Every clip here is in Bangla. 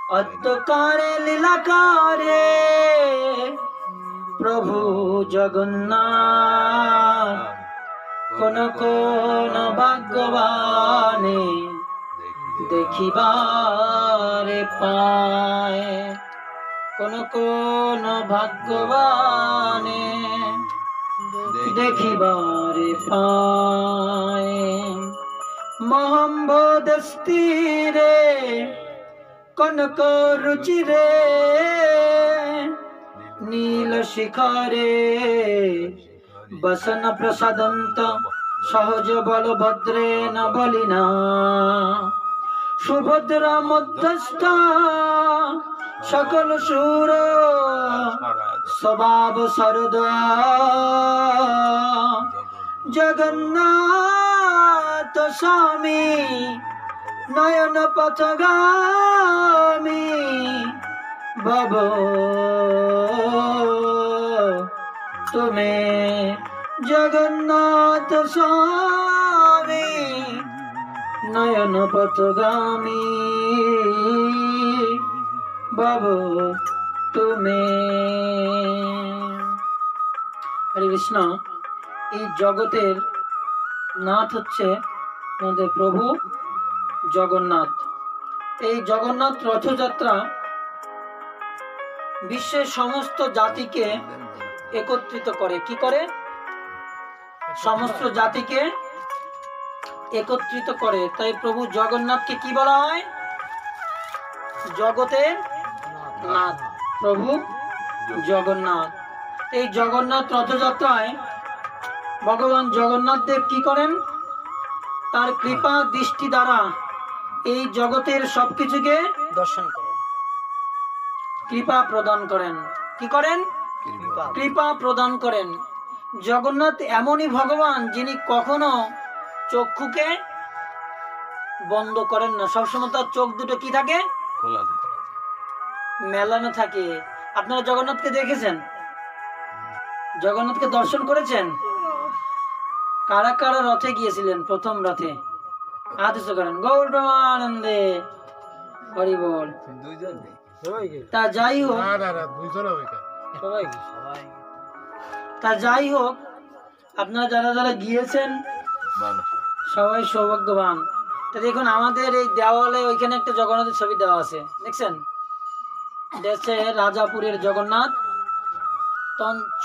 অত্যকারে লীলাকারে প্রভু জগন্নাথ কোন কোন ভাগ্যবানে দেখিবারে পায়, কোন কোন ভাগ্যবানে দেখিবারে পায়। মোহাম্মদ স্থিরে কনক রুচিরে নীল শিখরে বসন প্রসাদন্ত সহজ বলভদ্রে ন বলিনা সুভদ্রা মধ্যস্থ সকল সুর স্বভাব সরদা জগন্নাথ স্বামী নয়ন পথগামী ভব তুমি জগন্নাথ স্বামী নয়ন পথগামী ভব তুমি। হরে কৃষ্ণ। এই জগতের নাথ হচ্ছে আমাদের প্রভু জগন্নাথ। এই জগন্নাথ রথযাত্রা বিশ্বের সমস্ত জাতিকে একত্রিত করে। কি করে? সমস্ত জাতিকে একত্রিত করে। তাই প্রভু জগন্নাথকে কি বলা হয়? জগতের নাথ প্রভু জগন্নাথ। এই জগন্নাথ রথযাত্রায় ভগবান জগন্নাথ দেব কি করেন? তার কৃপা দৃষ্টি দ্বারা এই জগতের সবকিছুকে দর্শন করেন, কৃপা প্রদান করেন। কি করেন? কৃপা প্রদান করেন। জগন্নাথ এমনই ভগবান যিনি কখনো চক্ষুকে বন্ধ করেন না, সবসময় তার চোখ দুটো কি থাকে? খোলা থাকে, মেলানো থাকে। আপনারা জগন্নাথকে দেখেছেন? জগন্নাথকে দর্শন করেছেন? কারা কারা রথে গিয়েছিলেন? প্রথম রথে হাত উঁচু করেন। গৌর প্রেমানন্দে হরি বল। তা যাই হোক, আপনারা যারা যারা গিয়েছেন সবাই সৌভাগ্যবান। তা দেখুন, আমাদের এই দেওয়ালে ওইখানে একটা জগন্নাথের ছবি দেওয়া আছে, দেখছেন? দেশে রাজাপুরের জগন্নাথ।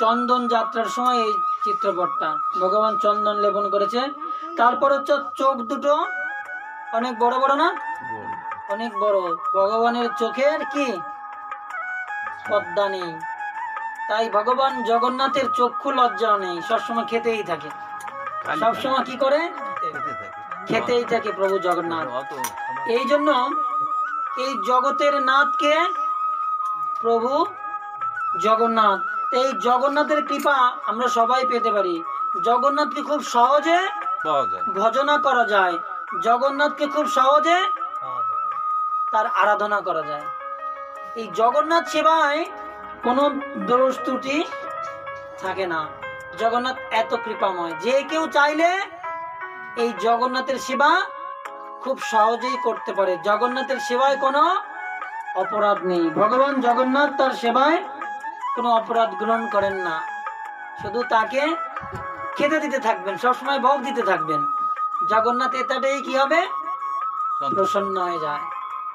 চন্দন যাত্রার সময় এই চিত্রপটটা ভগবান চন্দন লেপন করেছে। তারপর হচ্ছে চোখ দুটো অনেক বড় বড় না? অনেক বড়। ভগবানের চোখের কি পদ্মা নেই, তাই ভগবান জগন্নাথের চক্ষু লজ্জা নেই, সবসময় খেতেই থাকে। সবসময় কি করে? খেতেই থাকে প্রভু জগন্নাথ। এই জন্য এই জগতের নাথকে প্রভু জগন্নাথ। এই জগন্নাথের কৃপা আমরা সবাই পেতে পারি। জগন্নাথকে খুব সহজে ভজনা করা যায়, জগন্নাথকে খুব সহজে তার আরাধনা করা যায়। এই জগন্নাথ সেবায় কোনো দোষ ত্রুটি থাকে না। জগন্নাথ এত কৃপাময়, যে কেউ চাইলে এই জগন্নাথের সেবা খুব সহজেই করতে পারে। জগন্নাথের সেবায় কোনো অপরাধ নেই। ভগবান জগন্নাথ তার সেবায় কোনো অপরাধ গ্রহণ করেন না, শুধু তাকে খেতে দিতে থাকবেন, সবসময় ভোগ দিতে থাকবেন। জগন্নাথ এটাতেই কি হবে? প্রসন্ন হয়ে যায়।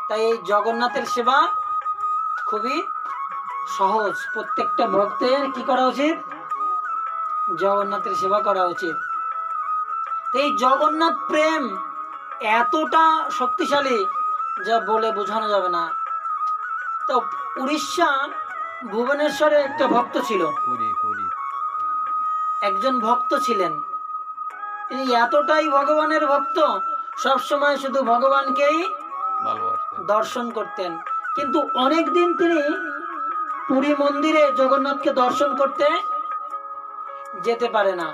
তাই এই জগন্নাথের সেবা খুবই সহজ। প্রত্যেকটা ভক্তের কি করা উচিত? জগন্নাথের সেবা করা উচিত। এই জগন্নাথ প্রেম এতটা শক্তিশালী যা বলে বোঝানো যাবে না। তো উড়িষ্যা ভুবনেশ্বরে একটা ভক্ত ছিল, একজন ভক্ত ছিলেন। তিনি এতটাই ভগবানের ভক্ত, সবসময় শুধু ভগবানকেই দর্শন করতেন। কিন্তু অনেক দিন তিনি পুরী মন্দিরে জগন্নাথকে দর্শন করতে যেতে পারে না।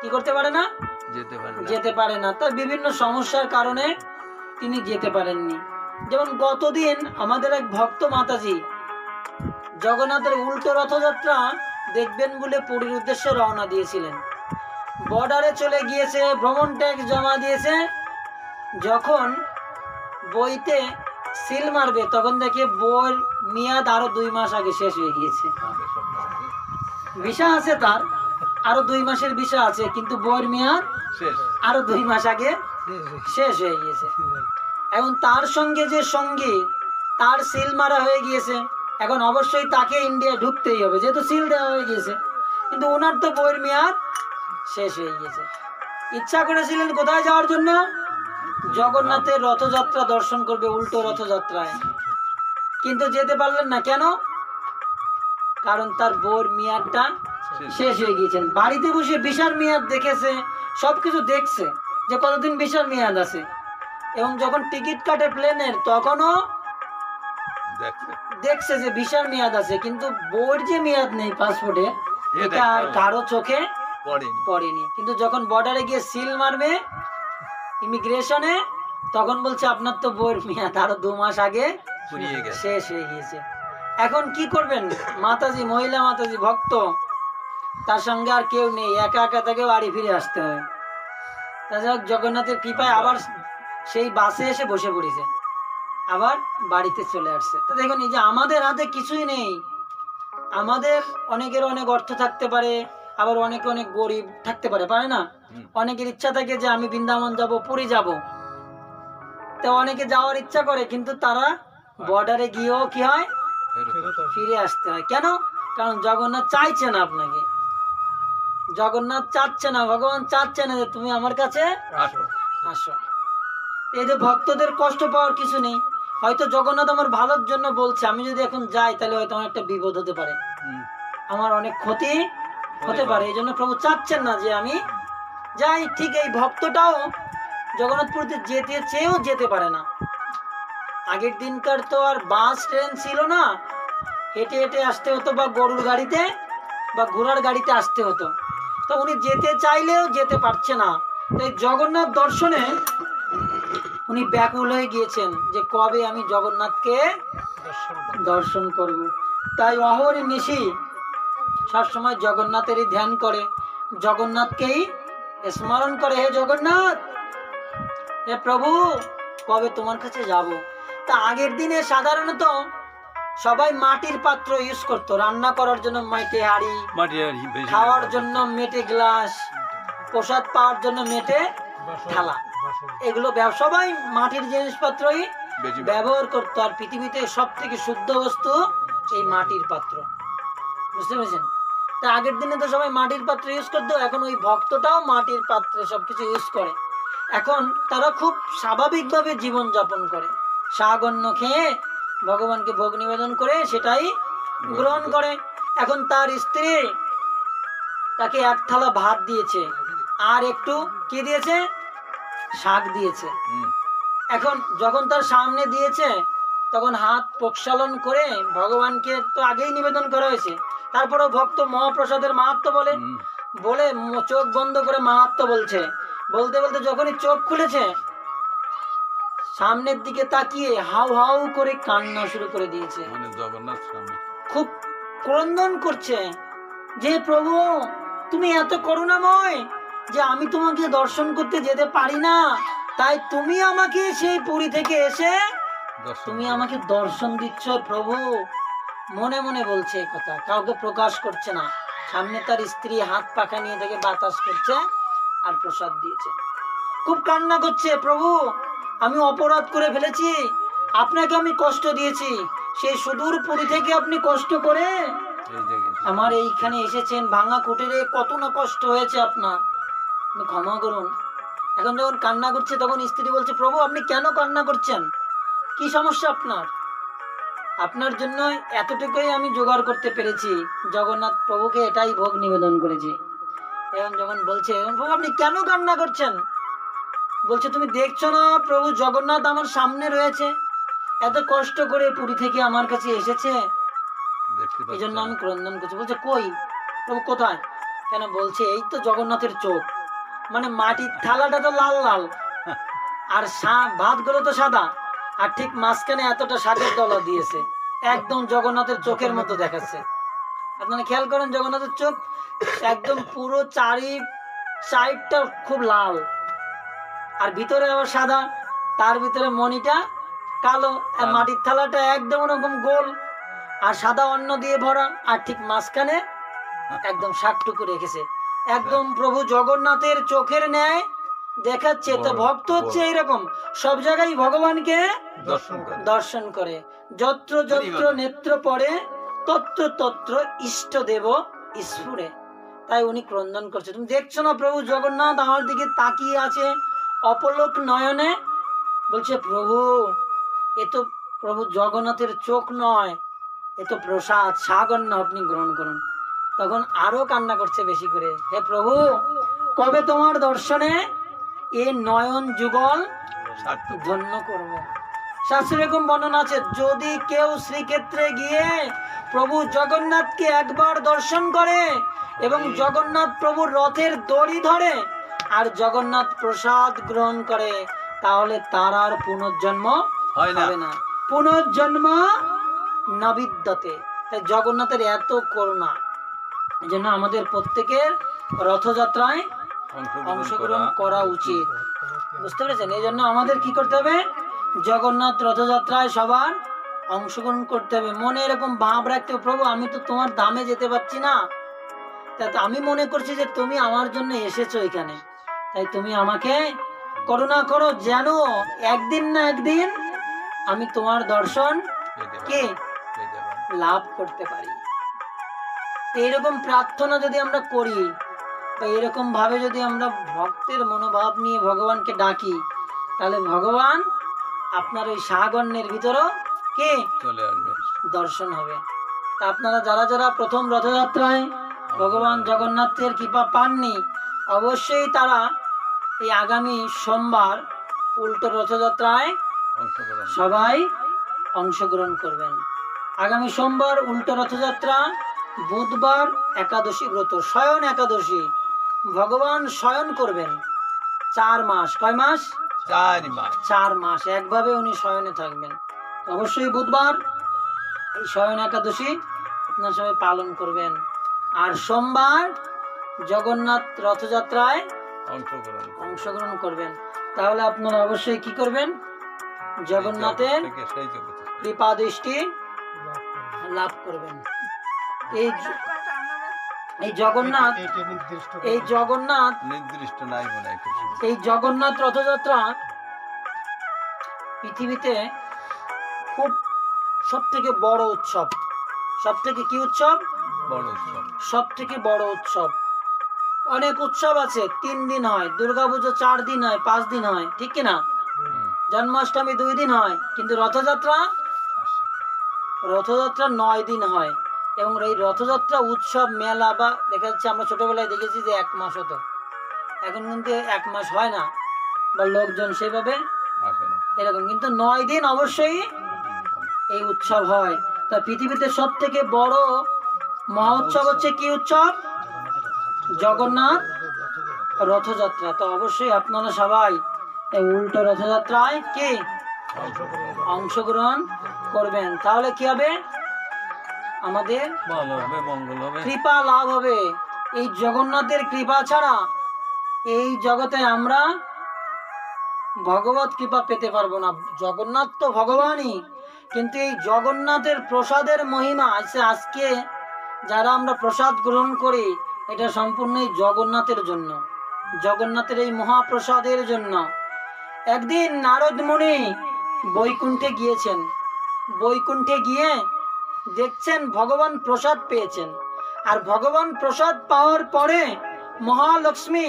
কি করতে পারে না? যেতে পারে না। তার বিভিন্ন সমস্যার কারণে তিনি যেতে পারেননি। যেমন গতদিন আমাদের এক ভক্ত মাতাজি জগন্নাথের উল্টো রথযাত্রা দেখবেন বলে পুরীর উদ্দেশ্যে রওনা দিয়েছিলেন। বর্ডারে চলে গিয়েছে, ভ্রমণ ট্যাক্স জমা দিয়েছে। যখন বইতে সিল মারবে তখন দেখে বইয়ের মেয়াদ আরো 2 মাস আগে শেষ হয়ে গিয়েছে। ভিসা আছে তার, আরো 2 মাসের ভিসা আছে, কিন্তু বইয়ের মেয়াদ আরো 2 মাস আগে শেষ হয়ে গিয়েছে। এখন তার সঙ্গে যে সঙ্গী, তার সিল মারা হয়ে গিয়েছে, এখন অবশ্যই তাকে ইন্ডিয়া ঢুকতেই হবে যেহেতু সিল দেওয়া হয়ে গিয়েছে, কিন্তু ওনার তো বইয়ের মেয়াদ শেষ হয়ে গিয়েছে। ইচ্ছা করেছিলেন কোথায় যাওয়ার জন্য? জগন্নাথের রথযাত্রা দর্শন করবে, উল্টো রথযাত্রায়, কিন্তু যেতে পারলেন না। কেন? কারণ তার বইয়ের মেয়াদটা শেষ হয়ে গিয়েছেন। বাড়িতে বসে ভিসার মেয়াদ দেখেছে, সবকিছু দেখছে যে কতদিন ভিসার মেয়াদ আছে, এবং যখন টিকিট কাটে প্লেনের তখনও দেখছে যে ভিসার মেয়াদ আছে, কিন্তু বইয়ের যে মেয়াদ নেই পাসপোর্টে, এটা আর কারো চোখে পড়েনি। কিন্তু যখন বর্ডারে গিয়ে সিল মারবে ইমিগ্রেশনে, তখন বলছে আপনার তো বইয়ের মেয়াদ আরো 2 মাস আগে শেষ হয়ে গিয়েছে। এখন কি করবেন? মাতাজি, মহিলা মাতাজি ভক্ত, তার সঙ্গে আর কেউ নেই, একা একা তাকে বাড়ি ফিরে আসতে হয়। তাছাড়া জগন্নাথের কৃপায় আবার সেই বাসে এসে বসে পড়েছে, আবার বাড়িতে চলে আসছে। তো দেখুন, এই যে আমাদের হাতে কিছুই নেই, আমাদের অনেকের অনেক অর্থ থাকতে পারে, আবার অনেকে অনেক গরিব থাকতে পারে, পারে না? অনেকের ইচ্ছা থাকে যে আমি বৃন্দাবন যাব, পুরী যাব, তো অনেকে যাওয়ার ইচ্ছা করে, কিন্তু তারা বর্ডারে গিয়েও কি হয়? ফিরে আসতে হয়। কেন? কারণ জগন্নাথ চাইছে না আপনাকে, জগন্নাথ চাচ্ছে না, ভগবান চাচ্ছে না যে তুমি আমার কাছে আসো। এই যে ভক্তদের কষ্ট পাওয়ার কিছু নেই, হয়তো জগন্নাথ আমার ভালোর জন্য বলছে, আমি যদি এখন যাই তাহলে হয়তো আমার একটা বিপদ হতে পারে, আমার অনেক ক্ষতি হতে পারে, এই জন্য প্রভু চাচ্ছেন না যে আমি যাই। ঠিক এই ভক্তটাও জগন্নাথপুরীতে যেতে চেয়েও যেতে পারে না। আগের দিনকার তো আর বাস ট্রেন ছিল না, হেঁটে হেঁটে আসতে হতো, বা গরুর গাড়িতে বা ঘোড়ার গাড়িতে আসতে হতো। তো উনি যেতে চাইলেও যেতে পারছে না। তাই জগন্নাথ দর্শনে উনি ব্যাকুল হয়ে গিয়েছেন যে কবে আমি জগন্নাথকে দর্শন করব। তাই অহর্নিশি সবসময় জগন্নাথেরই ধ্যান করে, জগন্নাথকেই স্মরণ করে, হে জগন্নাথ, হে প্রভু, কবে তোমার কাছে যাব। তা আগের দিনে সাধারণত সবাই মাটির পাত্র ইউজ করতো, রান্না করার জন্য মেটে হাঁড়ি, খাওয়ার জন্য মেটে গ্লাস, প্রসাদ পাওয়ার জন্য মেটে থালা, এগুলো সবাই মাটির জিনিসপত্রই ব্যবহার করতো। আর পৃথিবীতে সব থেকে শুদ্ধ বস্তু এই মাটির পাত্র, বুঝতে পেরেছেন? তা আগের দিনে তো সবাই মাটির পাত্র ইউজ করতো, এখন ওই ভক্তটাও মাটির পাত্রে সবকিছু ইউজ করে। এখন তারা খুব স্বাভাবিকভাবে জীবন যাপন করে, শাকঅন্ন খেয়ে ভগবানকে ভোগ নিবেদন করে সেটাই গ্রহণ করে। এখন তার স্ত্রী তাকে 1 থালা ভাত দিয়েছে, আর একটু কি দিয়েছে? শাক দিয়েছে। এখন যখন তার সামনে দিয়েছে, তখন হাত প্রক্ষালন করে ভগবানকে তো আগেই নিবেদন করা হয়েছে, তারপরেও ভক্ত মহাপ্রসাদের মাহাত্ম্য বলে বলে চোখ বন্ধ করে মাহাত্ম্য বলছে, বলতে বলতে যখনই চোখ খুলেছে, সামনের দিকে তাকিয়ে হাউ হাউ করে কান্না শুরু করে দিয়েছে। খুব ক্রন্দন করছে যে প্রভু, তুমি এত করুণাময় যে আমি তোমাকে দর্শন করতে যেতে পারি না, তাই তুমি আমাকে সেই পুরী থেকে এসে তুমি আমাকে দর্শন দিচ্ছ প্রভু। মনে মনে বলছে এই কথা, কাউকে প্রকাশ করছে না। সামনে তার স্ত্রী হাত পাখা নিয়ে থেকে বাতাস করছে আর প্রসাদ দিয়েছে, খুব কান্না করছে, প্রভু আমি অপরাধ করে ফেলেছি, আপনাকে আমি কষ্ট দিয়েছি, সেই সুদূর পুরী থেকে আপনি কষ্ট করে আমার এইখানে এসেছেন, ভাঙা কুটিরে কত না কষ্ট হয়েছে আপনার, ক্ষমা করুন। এখন যখন কান্না করছে, তখন স্ত্রী বলছে, প্রভু আপনি কেন কান্না করছেন, কি সমস্যা আপনার? আপনার জন্য এতটুকুই আমি জোগাড় করতে পেরেছি, জগন্নাথ প্রভুকে এটাই ভোগ নিবেদন করেছি। এখন যখন বলছে, প্রভু আপনি কেন কান্না করছেন? বলছে, তুমি দেখছো না প্রভু জগন্নাথ আমার সামনে রয়েছে, এত কষ্ট করে পুরী থেকে আমার কাছে এসেছে, এই জন্য আমি ক্রন্দন করছি। বলছে, কই প্রভু, কোথায়? কেন? বলছে, এই তো জগন্নাথের চোখ, মানে মাটির থালাটা তো লাল লাল, আর ভাতগুলো তো সাদা, আর ঠিক মাঝখানে এতটা শাকের দলা দিয়েছে, একদম জগন্নাথের চোখের মতো দেখাচ্ছে। আপনারা খেয়াল করেন, জগন্নাথের চোখ একদম পুরো সাইডটা খুব লাল, আর ভিতরে আবার সাদা, তার ভিতরে মণিটা কালো, আর মাটির থালাটা একদম ওরকম গোল আর সাদা অন্ন দিয়ে ভরা, আর ঠিক মাঝখানে একদম শাকটুকু রেখেছে, একদম প্রভু জগন্নাথের চোখের ন্যায় দেখাচ্ছে। তো ভক্ত হচ্ছে এইরকম, সব জায়গায় ভগবানকে দর্শন করে। যত্র যত্র নেত্র পড়ে তত্র তত্র ইষ্ট দেব স্ফুরে। তাই উনি ক্রন্দন করছে। তুমি দেখছো না প্রভু জগন্নাথ আমার দিকে তাকিয়ে আছে অপলক নয়নে, বলছে প্রভু এ তো প্রভু জগন্নাথের চোখ নয়, এ তো প্রসাদ, সাগন্য আপনি গ্রহণ করুন। তখন আরো কান্না করছে বেশি করে, হে প্রভু কবে তোমার দর্শনে এ নয়ন যুগল ধন্য করব। শাস্ত্রে এরকম বর্ণনা আছে, যদি কেউ শ্রীক্ষেত্রে গিয়ে প্রভু জগন্নাথকে একবার দর্শন করে এবং জগন্নাথ প্রভুর রথের দড়ি ধরে আর জগন্নাথ প্রসাদ গ্রহণ করে, তাহলে তার আর পুনর্জন্ম হবে না, পুনর্জন্ম নবিদ্যতে। তাই জগন্নাথের এত করুণা, এই জন্য আমাদের প্রত্যেকের রথযাত্রায় অংশগ্রহণ করা উচিত। বুঝতে পেরেছেন? এই জন্য আমাদের কি করতে হবে? জগন্নাথ রথযাত্রায় সবার অংশগ্রহণ করতে হবে। মনে এরকম ভাব রাখতে হবে, প্রভু আমি তো তোমার ধামে যেতে পারছি না, তাই আমি মনে করছি যে তুমি আমার জন্য এসেছো এখানে, তাই তুমি আমাকে করুণা করো, যেন একদিন না একদিন আমি তোমার দর্শন কে লাভ করতে পারি। এইরকম প্রার্থনা যদি আমরা করি বা এরকম ভাবে যদি আমরা ভক্তের মনোভাব নিয়ে ভগবানকে ডাকি, তাহলে ভগবান আপনার ওই সাগণ্যের ভিতরও কে চলে আসবে, দর্শন হবে। তা আপনারা যারা যারা প্রথম রথযাত্রায় ভগবান জগন্নাথের কৃপা পাননি, অবশ্যই তারা এই আগামী সোমবার উল্টো রথযাত্রায় সবাই অংশগ্রহণ করবেন। আগামী সোমবার উল্টো রথযাত্রা, বুধবার একাদশী ব্রত, শয়ন একাদশী। ভগবান শয়ন করবেন 4 মাস। কয় মাস? 4 মাস একভাবে উনি শয়নে থাকবেন। অবশ্যই বুধবার এই শয়ন একাদশী আপনারা সবাই পালন করবেন। আর সোমবার জগন্নাথ রথযাত্রায় অংশগ্রহণ করবেন। তাহলে আপনারা অবশ্যই কি করবেন? জগন্নাথের কৃপা দৃষ্টি লাভ করবেন। এই জগন্নাথ রথযাত্রা পৃথিবীতে খুব সব থেকে বড় উৎসব। সব থেকে কি উৎসব? বড় উৎসব, সব থেকে বড় উৎসব। অনেক উৎসব আছে 3 দিন হয়, দুর্গাপুজো 4 দিন হয়, 5 দিন হয়, ঠিক কিনা? জন্মাষ্টমী 2 দিন হয়, কিন্তু রথযাত্রা 9 দিন হয়। এবং এই রথযাত্রা উৎসব মেলা বা দেখা যাচ্ছে, আমরা ছোটবেলায় দেখেছি যে 1 মাস হতো, এখন কিন্তু 1 মাস হয় না, বা লোকজন সেভাবে এরকম, কিন্তু 9 দিন অবশ্যই এই উৎসব হয়। তা পৃথিবীতে সব থেকে বড় মহোৎসব হচ্ছে কি উৎসব? জগন্নাথ রথযাত্রা। তো অবশ্যই আপনারা সবাই এই উল্টো রথযাত্রায় কি অংশগ্রহণ করবেন। তাহলে কি হবে? আমাদের কৃপা লাভ হবে। এই জগন্নাথের কৃপা ছাড়া এই জগতে আমরা ভগবত কৃপা পেতে পারবো না। জগন্নাথ তো ভগবানই, কিন্তু এই জগন্নাথের প্রসাদের মহিমা আছে। আজকে যারা আমরা প্রসাদ গ্রহণ করি, এটা সম্পূর্ণই জগন্নাথের জন্য, জগন্নাথের এই মহাপ্রসাদের জন্য। একদিন নারদ মুনি বৈকুণ্ঠে গিয়েছেন। বৈকুণ্ঠে গিয়ে দেখছেন ভগবান প্রসাদ পেয়েছেন, আর ভগবান প্রসাদ পাওয়ার পরে মহালক্ষ্মী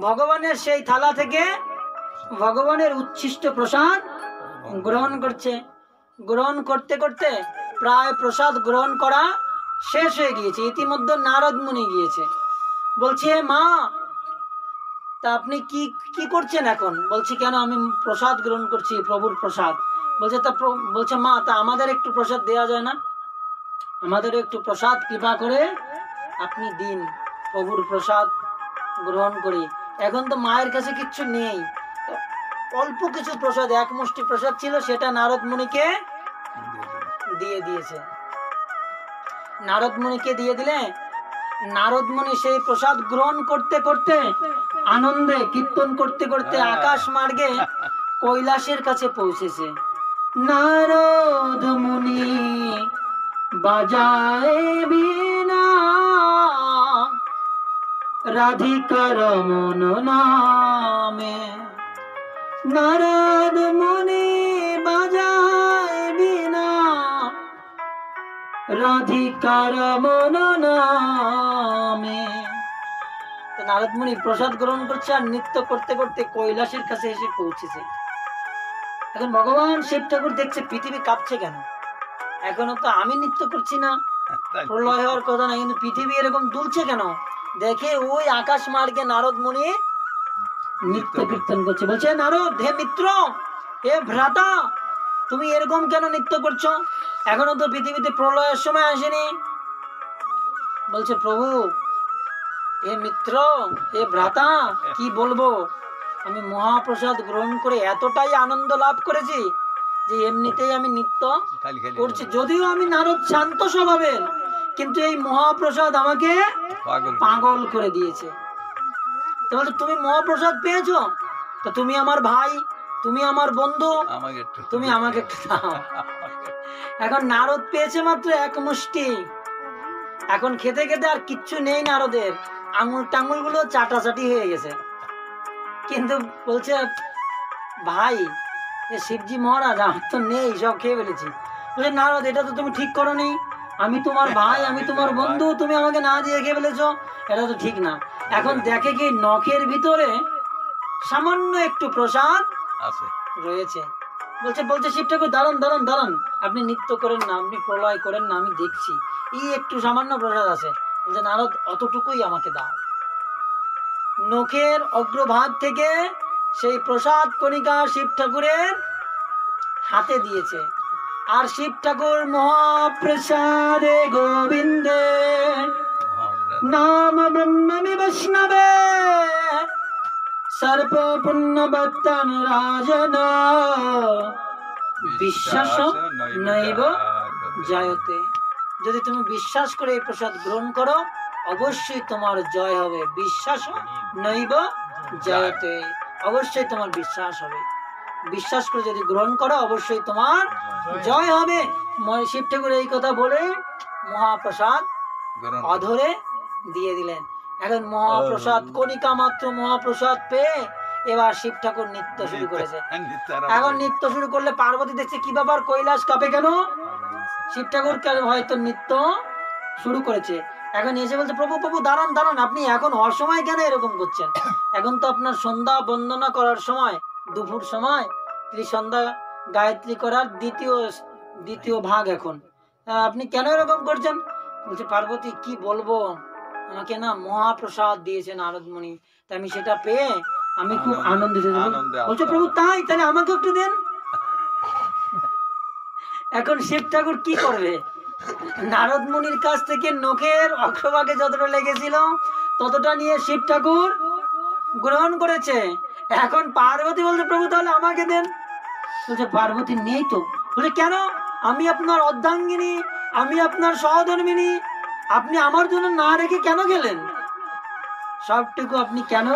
ভগবানের সেই থালা থেকে ভগবানের উচ্ছিষ্ট প্রসাদ গ্রহণ করছে। গ্রহণ করতে করতে প্রায় প্রসাদ গ্রহণ করা শেষ হয়ে গিয়েছে। ইতিমধ্যে নারদ মুনি গিয়েছে, বলছে মা তা আপনি কি কি করছেন এখন? বলছি কেন? আমি প্রসাদ গ্রহণ করছি, প্রভুর প্রসাদ। বলছে মা তা আমাদের একটু প্রসাদ দেওয়া যায় না? আমাদের একটু প্রসাদ কৃপা করে আপনি দিন, প্রভুর প্রসাদ গ্রহণ করি। এখন তো মায়ের কাছে কিচ্ছু নেই, অল্প কিছু প্রসাদ, 1 মুষ্টি প্রসাদ ছিল, সেটা নারদ মুনিকে দিয়ে দিয়েছে। নারদ মুনিকে দিয়ে দিলে নারদ মুনি সেই প্রসাদ গ্রহণ করতে করতে আনন্দে কীর্তন করতে করতে আকাশ মার্গে কৈলাসের কাছে পৌঁছেছে। নারদ মুনি বাজায় বীণা, রাধিকার মন নামে। নারদ মুনি বাজায় বীণা, রাধিকার মন নামে। নারদ মুনি প্রসাদ গ্রহণ করছে আর নৃত্য করতে করতে কৈলাসের কাছে এসে পৌঁছেছে। এখন ভগবান শিব ঠাকুর দেখছে পৃথিবী কাঁপছে কেন, এখনো তো আমি নৃত্য করছি না, প্রলয় হওয়ার কথা না, কিন্তু পৃথিবী এরকম দুলছে কেন। দেখে ওই আকাশ মার্গে নারদ মুনি নৃত্য কীর্তন করছে। বলছে নারদ, হে মিত্র, হে ভ্রাতা, তুমি এরকম কেন নৃত্য করছো? এখনো তো পৃথিবীতে প্রলয়ের সময় আসেনি। বলছে প্রভু, হে মিত্র, হে ভ্রাতা, কি বলবো, আমি মহাপ্রসাদ গ্রহণ করে এতটাই আনন্দ লাভ করেছি যে এমনিতেই আমি নৃত্য করছি। যদিও আমি নারদ শান্ত স্বভাবের, কিন্তু এই মহাপ্রসাদ আমাকে পাগল করে দিয়েছে। তাহলে তুমি মহাপ্রসাদ পেয়েছো, তো তুমি আমার ভাই, তুমি আমার বন্ধু, তুমি আমাকে একটু দাও। এখন নারদ পেয়েছে মাত্র এক মুষ্টি, এখন খেতে খেতে আর কিচ্ছু নেই নারদের, আঙুল টাঙুল গুলো চাটাচাটি হয়ে গেছে। কিন্তু বলছে ভাই, শিবজি মহারাজ, আমার তো নেই, সব খেয়ে ফেলেছি। বলছে নারদ, এটা তো তুমি ঠিক করো নি, আমি তোমার ভাই, আমি তোমার বন্ধু, তুমি আমাকে না দিয়ে খেয়ে ফেলেছো, এটা তো ঠিক না। এখন দেখে কি নখের ভিতরে সামান্য একটু প্রসাদ রয়েছে। বলছে শিব ঠাকুর, দাঁড়ান দাঁড়ান দাঁড়ান, আপনি নৃত্য করেন না, আপনি প্রলয় করেন না, আমি দেখছি, এই একটু সামান্য প্রসাদ আছে। বলছে নারদ, অতটুকুই আমাকে দাও। নখের অগ্রভাগ থেকে সেই প্রসাদ কণিকা শিব ঠাকুরের হাতে দিয়েছে। আর শিব ঠাকুর মহাপ্রসাদে গোবিন্দে নাম ব্রহ্মমি বৈষ্ণবে সর্ব পুণ্যবর্তন রাজন বিশ্বাস নৈব জয়তে। যদি তুমি বিশ্বাস করে এই প্রসাদ গ্রহণ করো, অবশ্যই তোমার জয় হবে। বিশ্বাস নৈব জয়তে, অবশ্যই তোমার বিশ্বাস হবে। বিশ্বাস করে যদি গ্রহণ করো, অবশ্যই তোমার জয় হবে। শিব ঠাকুর এই কথা বলে মহাপ্রসাদ অধরে দিয়ে দিলেন। এখন মহাপ্রসাদ কণিকা মাত্র মহাপ্রসাদ পেয়ে এবার শিব ঠাকুর নৃত্য শুরু করেছে। এখন নৃত্য শুরু করলে পার্বতী দেখছে, কি ব্যাপার, কৈলাস কাঁপে কেন? শিব ঠাকুর হয়তো নৃত্য শুরু করেছে। এখন এসে বলছে প্রভু প্রভু দাঁড়ান দাঁড়ান, আপনি এখন অসময় কেন এরকম করছেন? এখন তো আপনার সন্ধ্যা বন্দনা করার সময়, দুপুর সময়, ত্রিসন্ধ্যা গায়ত্রী করার দ্বিতীয় ভাগ এখন, আপনি কেন এরকম করছেন? বলছে পার্বতী, কি বলবো, আমাকে না মহাপ্রসাদ দিয়েছে নারদ মুনি, তাই আমি সেটা পেয়ে আমি খুব আনন্দিত। বলছে প্রভু তাই, তাহলে আমাকে একটু দেন। এখন শিব ঠাকুর কি করবে? নারদ মুনির কাছ থেকে নখের অগ্রভাগে যতটা লেগেছিল ততটা নিয়ে শিব ঠাকুর গ্রহণ করেছে। এখন পার্বতী বলছে প্রভু তাহলে আমাকে দেন। বলছে পার্বতী নেই তো। বলছে কেন? আমি আপনার অর্ধাঙ্গিনী, আমি আপনার সহধর্মিনী, আপনি আমার জন্য না রেখে কেন গেলেন? সবটুকু আপনি কেন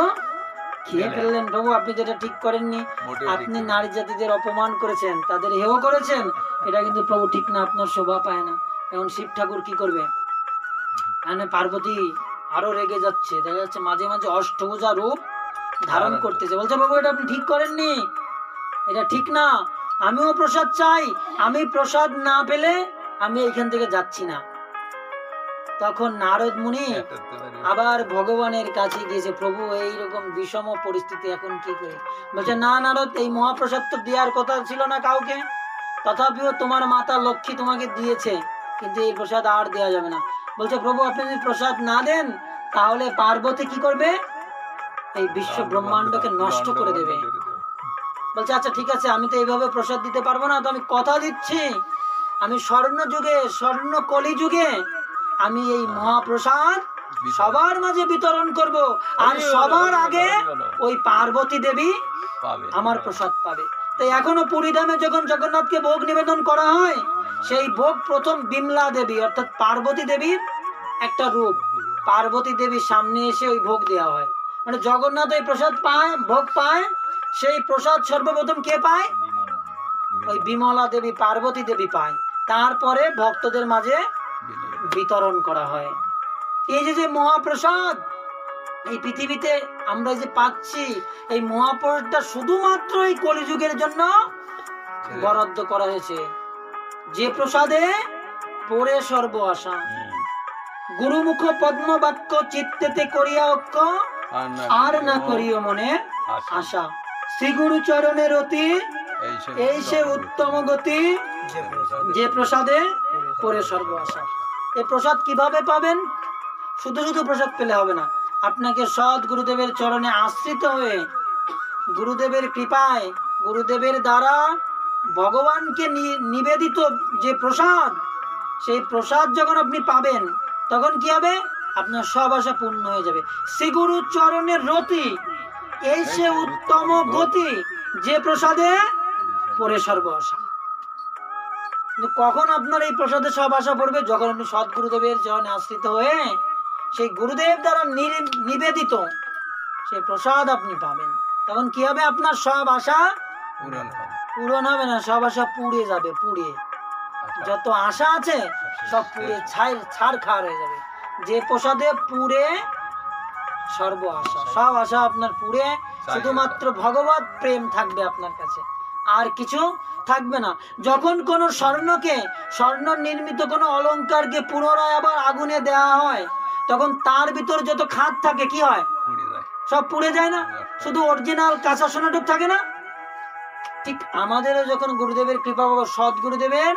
খেয়ে ফেললেন? প্রভু আপনি যেটা ঠিক করেননি, আপনি নারী জাতিদের অপমান করেছেন, তাদের হেয় করেছেন, এটা কিন্তু প্রভু ঠিক না, আপনার শোভা পায় না। এখন শিব ঠাকুর কি করবে? মানে পার্বতী আরো রেগে যাচ্ছে, দেখা যাচ্ছে মাঝে মাঝে অষ্টভুজা রূপ ধারণ করতেছে। বলছে বাবু এটা আপনি ঠিক করেননি, এটা ঠিক না, আমিও প্রসাদ চাই, আমি প্রসাদ না পেলে আমি এখান থেকে যাচ্ছি না। তখন নারদ মুনি আবার ভগবানের কাছে গিয়েছে, প্রভু এইরকম বিষম পরিস্থিতি, এখন কি করি? বলছে না নারদ, এই মহাপ্রসাদ তো দেওয়ার কথা ছিল না কাউকে, তথাপিও তোমার মাতা লক্ষ্মী তোমাকে দিয়েছে, কিন্তু এই প্রসাদ আর দেওয়া যাবে না। বলছে প্রভু আপনি যদি প্রসাদ না দেন তাহলে পার্বতী কি করবে? এই বিশ্ব ব্রহ্মাণ্ডকে নষ্ট করে দেবে। বলছে আচ্ছা ঠিক আছে, আমি তো এইভাবে প্রসাদ দিতে পারবো না, তো আমি কথা দিচ্ছি, আমি স্বর্ণ যুগে, স্বর্ণ কলি যুগে আমি এই মহাপ্রসাদ সবার মাঝে বিতরণ করব, আর সবার আগে ওই পার্বতী দেবী আমার প্রসাদ পাবে। তাই এখনো পুরীধামে যখন জগন্নাথকে ভোগ নিবেদন করা হয়, সেই ভোগ প্রথম বিমলা দেবী অর্থাৎ পার্বতী দেবীর একটা রূপ, পার্বতী দেবীর সামনে এসে ওই ভোগ দেওয়া হয়। মানে জগন্নাথ ওই প্রসাদ পায়, ভোগ পায়, সেই প্রসাদ সর্বপ্রথম কে পায়? ওই বিমলা দেবী পার্বতী দেবী পায়, তারপরে ভক্তদের মাঝে বিতরণ করা হয়। এই যে মহাপ্রসাদ এই পৃথিবীতে আমরা যে পাচ্ছি, এই মহাপ্রসাদটা শুধুমাত্র এই কলিযুগের জন্য বরাদ্দ করা হয়েছে। যে প্রসাদে পড়ে সর্ব আশা, গুরুমুখ পদ্ম বাক্য চিত্তেতে করিয়া অক্ষ, আর না করিও মনে আশা। শ্রী গুরু চরণের অতি এই সে উত্তম গতি, যে প্রসাদে পড়ে সর্ব আশা। এই প্রসাদ কিভাবে পাবেন? শুধু শুধু প্রসাদ পেলে হবে না, আপনাকে সৎ গুরুদেবের চরণে আশ্রিত হয়ে, গুরুদেবের কৃপায়, গুরুদেবের দ্বারা ভগবানকে নিবেদিত যে প্রসাদ, সেই প্রসাদ যখন আপনি পাবেন, তখন কি হবে? আপনার সব আশা পূর্ণ হয়ে যাবে। শ্রী গুরু চরণের রতি এই সে উত্তম গতি, যে প্রসাদে পড়ে সর্ব আশা। কখন আপনার এই প্রসাদে সব আশা পড়বে? যখন আপনি সৎ গুরুদেবের চরণে আশ্রিত হয়ে সেই গুরুদেব দ্বারা নিবেদিত সেই প্রসাদ আপনি পাবেন, তখন কি হবে? আপনার সব আশা পূরণ হবে না, সব আশা পুড়ে যাবে। পুড়ে যত আশা আছে সব পুড়ে ছাড় খাওয়ার হয়ে যাবে। যে প্রসাদে পুড়ে সর্ব আশা, সব আশা আপনার পুড়ে শুধুমাত্র ভগবত প্রেম থাকবে আপনার কাছে, আর কিছু থাকবে না। যখন কোন স্বর্ণকে, স্বর্ণ নির্মিত কোন অলংকারকে পুনরায় আবার আগুনে দেওয়া হয়, তখন তার ভিতর যত খাদ থাকে কি হয়? সব পুড়ে যায় না? শুধু অরিজিনাল কাঁচা সোনাটুক থাকে না? ঠিক আমাদেরও যখন গুরুদেবের কৃপা পাবো, সৎ গুরুদেবের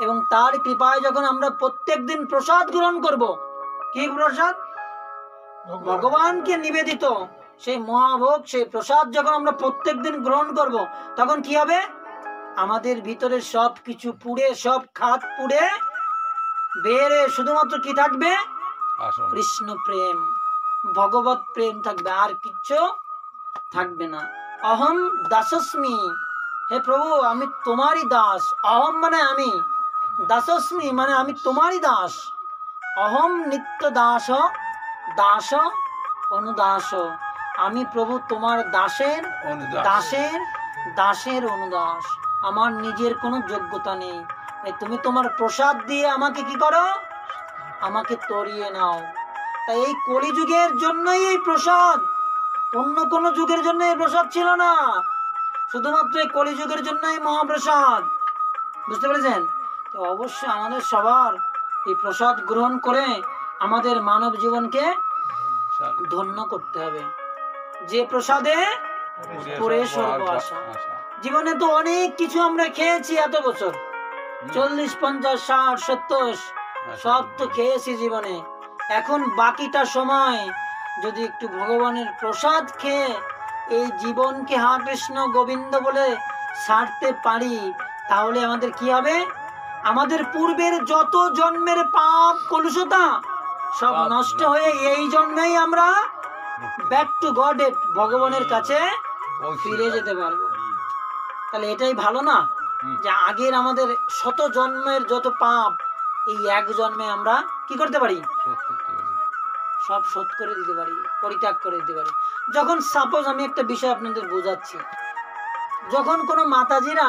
এবং তার কৃপায় যখন আমরা প্রত্যেক দিন প্রসাদ গ্রহণ করব, কি প্রসাদ? ভগবানকে নিবেদিত সেই মহাভোগ, সেই প্রসাদ যখন আমরা প্রত্যেক দিন গ্রহণ করব, তখন কি হবে? আমাদের ভিতরে সব কিছু পুড়ে, সব খাদ পুড়ে বেরে শুধুমাত্র কি থাকবে? কৃষ্ণ প্রেম, ভগবত প্রেম থাকবে, আর কিচ্ছু থাকবে না। অহম দাসস্মি, হে প্রভু আমি তোমারই দাস। অহম মানে আমি, দাসস্মি মানে আমি তোমারই দাস। অহম নিত্য দাস, দাস অনুদাস, আমি প্রভু তোমার দাসের দাসের দাসের অনুদাস। আমার নিজের কোনো যোগ্যতা নেই, তুমি তোমার প্রসাদ দিয়ে আমাকে কি করো? আমাকে তরিয়ে নাও। তাই এই কলিযুগের জন্যই এই প্রসাদ, অন্য কোন যুগের জন্য এই প্রসাদ ছিল না, শুধুমাত্র এই কলিযুগের জন্য এই মহাপ্রসাদ। বুঝতে পেরেছেন? তো অবশ্যই আমাদের সবার এই প্রসাদ গ্রহণ করে আমাদের মানব জীবনকে ধন্য করতে হবে। যে প্রসাদে পড়ে সর্ব আশা। জীবনে তো অনেক কিছু আমরা খেয়েছি এত বছর, 40, 50, 60, 70 সব তো খেয়েছি জীবনে। এখন বাকিটা সময় যদি একটু ভগবানের প্রসাদ খেয়ে এই জীবনকে হা কৃষ্ণ গোবিন্দ বলে ছাড়তে পারি, তাহলে আমাদের কি হবে? আমাদের পূর্বের যত জন্মের পাপ কলুষতা সব নষ্ট হয়ে এই জন্মেই আমরা ব্যাক টু গড, ভগবানের কাছে ফিরে যেতে পারবো। তাহলে এটাই ভালো না, যে আগের আমাদের শত জন্মের যত পাপ এই এক জন্মে আমরা কি করতে পারি? সব শোধ করে দিতে পারি, পরিত্যাগ করে দিতে পারি। যখন সাপোজ আমি একটা বিষয় আপনাদের বোঝাচ্ছি, যখন কোনো মাতাজিরা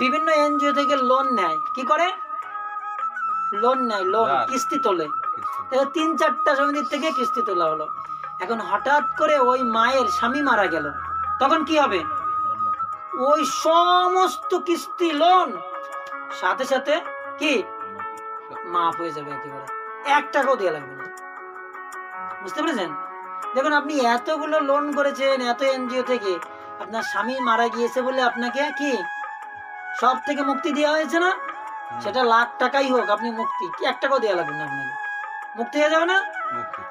বিভিন্ন এনজিও থেকে লোন নেয়, কি করে? লোন নেয়, লোন কিস্তি তোলে। 3-4টা সমিতির থেকে কিস্তি তোলা হলো। এখন হঠাৎ করে ওই মায়ের স্বামী মারা গেল, তখন কি হবে? ওই সমস্ত কিস্তি লোন সাথে সাথে কি মাফ হয়ে যাবে, একেবারে 1 টাকাও দেওয়া লাগবে না। বুঝতে পেরেছেন? দেখুন আপনি এতগুলো লোন করেছেন এত এনজিও থেকে, আপনার স্বামী মারা গিয়েছে বলে আপনাকে কি সব থেকে মুক্তি দেওয়া হয়েছে না? সেটা লাখ টাকাই হোক, আপনি মুক্তি 1 টাকাও দেওয়া লাগবে না, আপনাকে মুক্তি হয়ে যাবে না?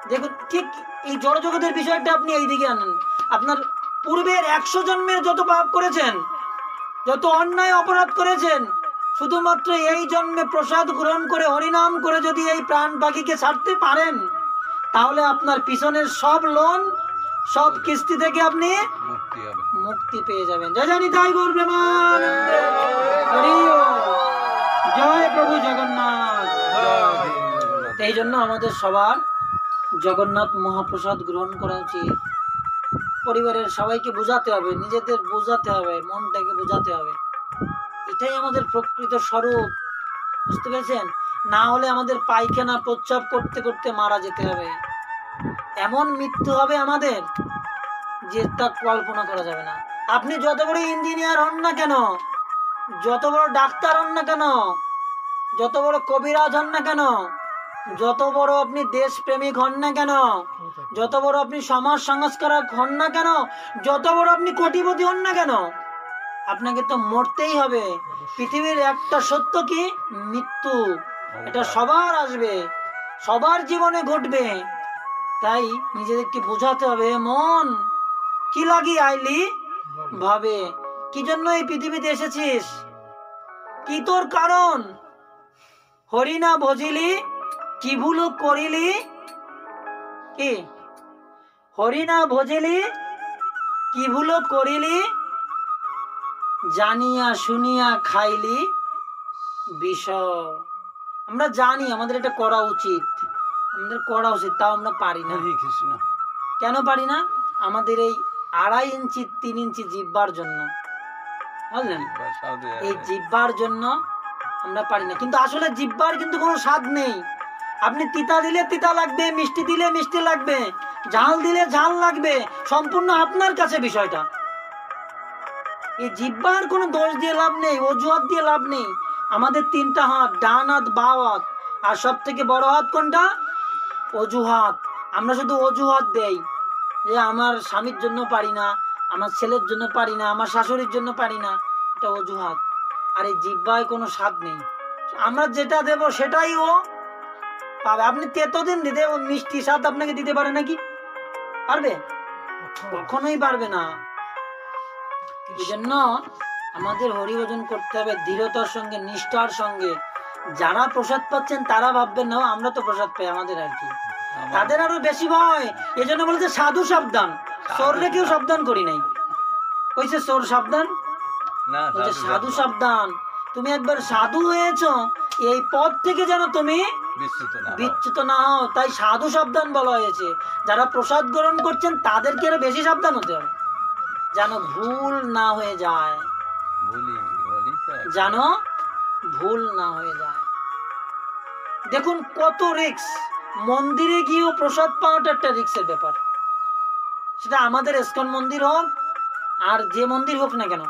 দেখুন ঠিক এই জড় জগতের বিষয়টা আপনি এইদিকে আনেন। আপনার পূর্বের 100 জন্মের যত পাপ করেছেন, যত অন্যায় অপরাধ করেছেন, শুধুমাত্র এই জন্মে প্রসাদ গ্রহণ করে হরিনাম করে যদি এই প্রাণ পাখিকে ছাড়তে পারেন, তাহলে আপনার পিছনের সব লোন, সব কিস্তি থেকে আপনি মুক্তি পেয়ে যাবেন। জয় জানি তাই গৌর প্রেমানন্দ, জয় প্রভু জগন্নাথ। এই জন্য আমাদের সবার জগন্নাথ মহাপ্রসাদ গ্রহণ করা উচিত। পরিবারের সবাইকে বোঝাতে হবে, নিজেদের বোঝাতে হবে, মনটাকে বোঝাতে হবে। এই এটাই আমাদের প্রকৃত স্বরূপ, বুঝতে পেরেছেন? না হলে আমাদের পায়খানা প্রস্রাব করতে করতে মারা যেতে হবে। এমন মৃত্যু হবে আমাদের যে তা কল্পনা করা যাবে না। আপনি যত বড় ইঞ্জিনিয়ার হন না কেন, যত বড় ডাক্তার হন না কেন, যত বড় কবিরাজ হন না কেন, যত বড় আপনি দেশপ্রেমিক হন না কেন, যত বড় আপনি সমাজ সংস্কারক হন না কেন, যত বড় আপনি কোটিপতি হন না কেন, আপনাকে তো মরতেই হবে। পৃথিবীর একটা সত্য কি, মৃত্যু। এটা সবার আসবে, সবার জীবনে ঘটবে। তাই নিজেদেরকে বোঝাতে হবে, মন কি লাগি আইলি ভাবে, কি জন্য এই পৃথিবীতে এসেছিস, কি তোর কারণ? হরি না ভজিলি কি ভুল করিলি, কি হরি না ভজিলি কি ভুল করিলি, জানিয়া শুনিয়া খাইলি বিষ। আমরা জানি আমাদের এটা করা উচিত, আমাদের করা উচিত, তাও আমরা পারি না। কেন পারি না? আমাদের এই 2.5 ইঞ্চি 3 ইঞ্চি জিহ্বার জন্য, বুঝলেন? এই জিহ্বার জন্য আমরা পারি না। কিন্তু আসলে জিহ্বার কিন্তু কোনো স্বাদ নেই। আপনি তিতা দিলে তিতা লাগবে, মিষ্টি দিলে মিষ্টি লাগবে, ঝাল দিলে ঝাল লাগবে, সম্পূর্ণ আপনার কাছে বিষয়টা। এই জিহ্বার কোনো দোষ দিয়ে লাভ নেই, অজুহাত দিয়ে লাভ নেই। আমাদের 3টা হাত, ডান হাত, বাম হাত, আর সব থেকে বড় হাত কোনটা? অজুহাত। আমরা শুধু অজুহাত দেই যে আমার স্বামীর জন্য পারি না, আমার ছেলের জন্য পারি না, আমার শাশুড়ির জন্য পারি না, এটা অজুহাত। আর এই জিহ্বায় কোনো স্বাদ নেই, আমরা যেটা দেব সেটাই ও পাবে। আপনি তেতো দিন দিতে, ও মিষ্টি স্বাদ আপনাকে দিতে পারে নাকি? পারবে? কখনোই পারবে না। এই জন্য আমাদের হরিভজন করতে হবে দৃঢ়তার সঙ্গে, নিষ্ঠার সঙ্গে। যারা প্রসাদ পাচ্ছেন তারা ভাববেন না আমরা তো প্রসাদ পাই, আমাদের আর কি, তাদের আরো বেশি ভয়। এই জন্য বলেছে সাধু সাবধান, চোররে কেউ সাবধান করি নাই, কইছে চোর সাবধান, বলছে সাধু সাবধান। তুমি একবার সাধু হয়েছো, এই পথ থেকে যেন তুমি বিচ্যুত না হও, তাই সাধু সাবধান বলা হয়েছে। যারা প্রসাদ গ্রহণ করছেন তাদেরকে আরো বেশি সাবধান হতে হবে, যেন ভুল না হয়ে যায়, যেন ভুল না হয়ে যায়। দেখুন কত রিস্ক, মন্দিরে গিয়েও প্রসাদ পাওয়াটা একটা রিস্কের ব্যাপার। সেটা আমাদের ইস্কন মন্দির হোক আর যে মন্দির হোক না কেন।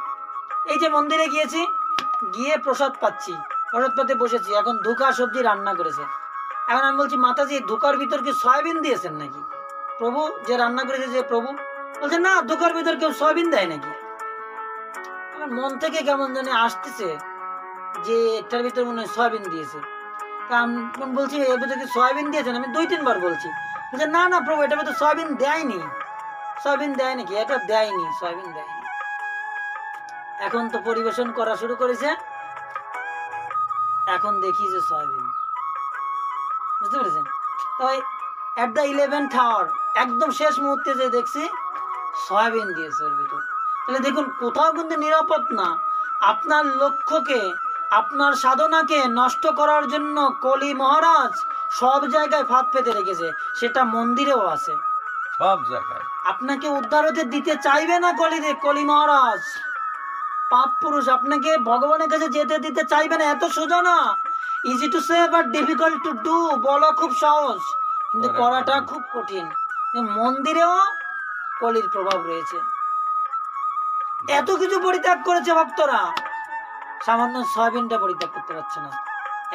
এই যে মন্দিরে গিয়েছি, গিয়ে প্রসাদ পাচ্ছি, প্রসাদ পাতে বসেছি, এখন ধোঁকা সবজি রান্না করেছে। এখন আমি বলছি মাতাজি ধোঁকার ভিতর কি সয়াবিন দিয়েছেন নাকি? প্রভু যে রান্না করেছে, যে প্রভু বলছে না ধোঁকার ভিতর কেউ সয়াবিন দেয় নাকি। আমার মন থেকে কেমন জানি আসতেছে যে এটার ভিতর মনে হয় সয়াবিন দিয়েছে। আমি বলছি এর ভিতরে কি সয়াবিন দিয়েছেন? আমি 2-3 বার বলছি, বলছে না না প্রভু এটার ভিতরে সয়াবিন দেয়নি। সয়াবিন দেয় নাকি? এটা দেয়নি, সয়াবিন দেয়নি। এখন তো পরিবেশন করা শুরু করেছে, এখন দেখি যে সয়াবিন, বুঝতে পেরেছেন? তাই এট দ্য 11th hour একদম শেষ মুহূর্তে যে দেখছি সয়াবিন দিয়েছে ওর ভিতর। তাহলে দেখুন কোথাও কিন্তু নিরাপদ না। আপনার লক্ষ্যকে, আপনার সাধনাকে নষ্ট করার জন্য কলি মহারাজ সব জায়গায় ফাঁদ পেতে রেখেছে, সেটা মন্দিরেও আছে, সব জায়গায়। আপনাকে উদ্ধার হতে দিতে চাইবে না কলি মহারাজ, পাপ পুরুষ আপনাকে ভগবানের কাছে যেতে দিতে চাইবে না। এত সোজা না, easy to say but difficult to do, বলা খুব সহজ কিন্তু করাটা খুব কঠিন। মন্দিরেও কলির প্রভাব রয়েছে। এত কিছু পরিত্যাগ করেছে ভক্তরা, সামান্য সয়াবিনটা পরিত্যাগ করতে পারছে না।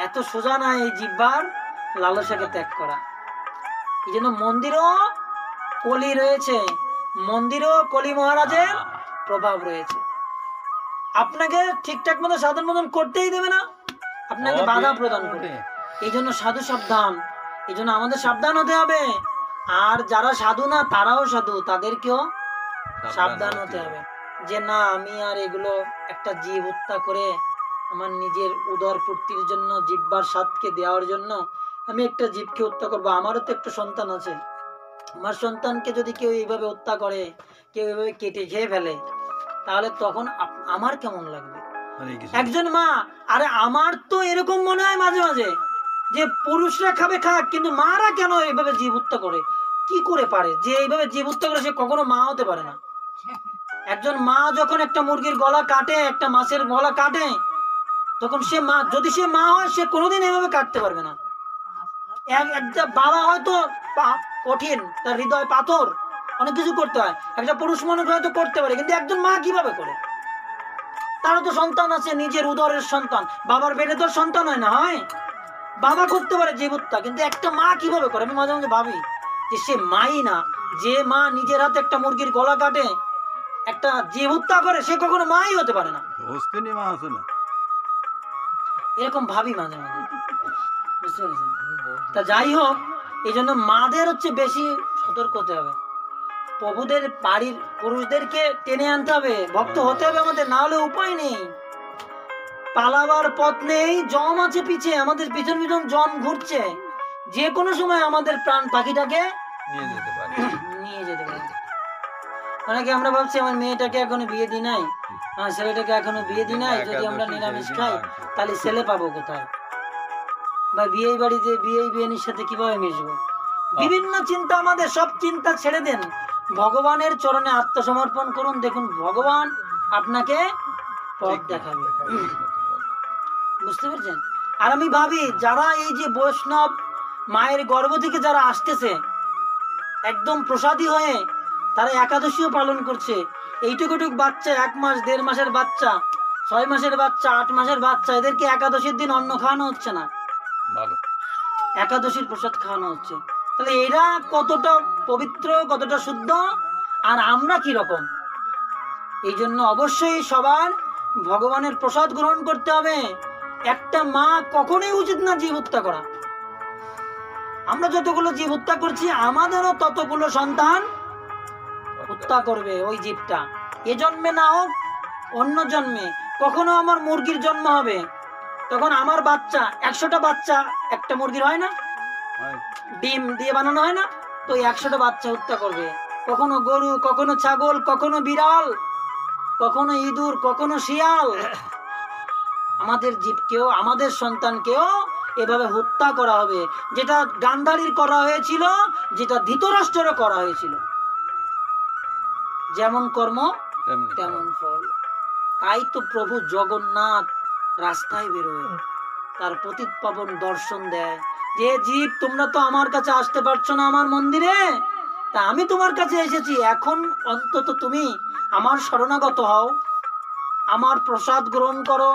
এত সোজা না এই জিহ্বার লালসাকে ত্যাগ করা। এই জন্য মন্দিরও কলি রয়েছে, মন্দিরও কলি মহারাজের প্রভাব রয়েছে। আপনাকে ঠিকঠাক মতো সাধন মতন করতেই দেবে না, আপনাকে বাধা প্রদান করবে। এই জন্য সাধু সাবধান, এই জন্য আমাদের সাবধান হতে হবে। আর যারা সাধু না তারাও সাধু, তাদেরকেও সাবধান হতে হবে যে না আমি আর এগুলো একটা জীব হত্যা করে আমার নিজের উদর পূর্তির জন্য, জিহ্বার স্বাদকে দেওয়ার জন্য আমি একটা জীবকে হত্যা করবো। আমারও তো একটা সন্তান আছে, আমার সন্তানকে যদি কেউ এইভাবে হত্যা করে, কেউ এইভাবে কেটে খেয়ে ফেলে, তাহলে তখন আমার কেমন লাগবে? একজন মা, আরে আমার তো এরকম মনে হয় মাঝে মাঝে যে পুরুষরা খাবে খাক, কিন্তু মারা কেন এইভাবে জীব হত্যা করে? কি করে পারে? যে এইভাবে জীব হত্যা করে সে কখনো মা হতে পারে না। একজন মা যখন একটা মুরগির গলা কাটে, একটা মাছের গলা কাটে, তখন সে মা, যদি সে মা হয়, সে কোনোদিন এভাবে কাটতে পারবে না। একটা বাবা হয়তো কঠিন, তার হৃদয় পাথর, অনেক কিছু করতে হয়, একটা পুরুষ মানুষ হয়তো করতে পারে, কিন্তু একজন মা কিভাবে করে? তারও তো সন্তান আছে, নিজের উদরের সন্তান, বাবার পেটে তো সন্তান হয় না, হয়? বাবা করতে পারে জীব হত্যা, কিন্তু একটা মা কিভাবে করে? আমি মাঝে মাঝে ভাবি যে সে মাই না, যে মা নিজের হাতে একটা মুরগির গলা কাটে, একটা জীব হত্যা করে, সে কখনো মাই হতে পারে না। এরকম ভাবি মাঝে মাঝে, বুঝতে পেরেছেন? তা যাই হোক, এই জন্য মাদের হচ্ছে বেশি সতর্ক হতে হবে। প্রভুদের বাড়ির পুরুষদেরকে টেনে আনতে হবে, ভক্ত হতে হবে আমাদের, না হলে উপায় নেই। পালাবার পথ নেই, জম আছে পিছে, আমাদের পিছন পিছন জম ঘুরছে, যে কোনো সময় আমাদের প্রাণ পাখিটাকে নিয়ে যেতে পারে। অনেকে আমরা ভাবছি আমার মেয়েটাকে এখনো বিয়ে দিই নাই, ছেলেটাকে এখনো বিয়ে দিই নাই, যদি আমরা নিরামিষ খাই তাহলে ছেলে পাবো কোথায়, বা বিয়ে বাড়িতে বিয়ে বিয়ের সাথে কিভাবে মিশবো, বিভিন্ন চিন্তা আমাদের। সব চিন্তা ছেড়ে দেন, ভগবানের চরণে আত্মসমর্পণ করুন, দেখুন ভগবান আপনাকে পথ দেখাবে। বুঝতে পারছেন? আর আমি ভাবি যারা এই যে বৈষ্ণব মায়ের গর্ভ থেকে যারা আসতেছে একদম প্রসাদী হয়ে, তারা একাদশীও পালন করছে, এইটুকুটুক বাচ্চা, 1 মাস 1.5 মাসের বাচ্চা, 6 মাসের বাচ্চা, 8 মাসের বাচ্চা, এদেরকে একাদশীর দিন অন্ন খাওয়ানো হচ্ছে না, একাদশীর প্রসাদ খাওয়ানো হচ্ছে। তাহলে এরা কতটা পবিত্র, কতটা শুদ্ধ, আর আমরা কি রকম? এই জন্য অবশ্যই সবার ভগবানের প্রসাদ গ্রহণ করতে হবে। একটা মা কখনোই উচিত না জীব হত্যা করা। আমরা যতগুলো জীব হত্যা করছি, আমাদেরও ততগুলো সন্তান হত্যা করবে ওই জীবটা, এ জন্মে না হোক অন্য জন্মে। কখনো আমার মুরগির জন্ম হবে, তখন আমার বাচ্চা, 100টা বাচ্চা একটা মুরগির হয় না, ডিম দিয়ে বানানো হয় না, তো 100টা বাচ্চা হত্যা করবে। কখনো গরু, কখনো ছাগল, কখনো বিড়াল, কখনো ইঁদুর, কখনো শিয়াল। আমাদের জীবকেও, আমাদের সন্তানকেও এভাবে হত্যা করা হবে, যেটা গান্ধারীর করা হয়েছিল, যেটা ধৃতরাষ্ট্রেরও করা হয়েছিল। যেমন কর্ম তেমন ফল। তাই তো প্রভু জগন্নাথ রাস্তায় বেরোয়, তার পতিত পাবন দর্শন দেয়, যে জীব তোমরা তো আমার কাছে আসতে পারছো না আমার মন্দিরে, তা আমি তোমার কাছে এসেছি, এখন অন্তত তুমি আমার শরণাগত হও, আমার প্রসাদ গ্রহণ করো,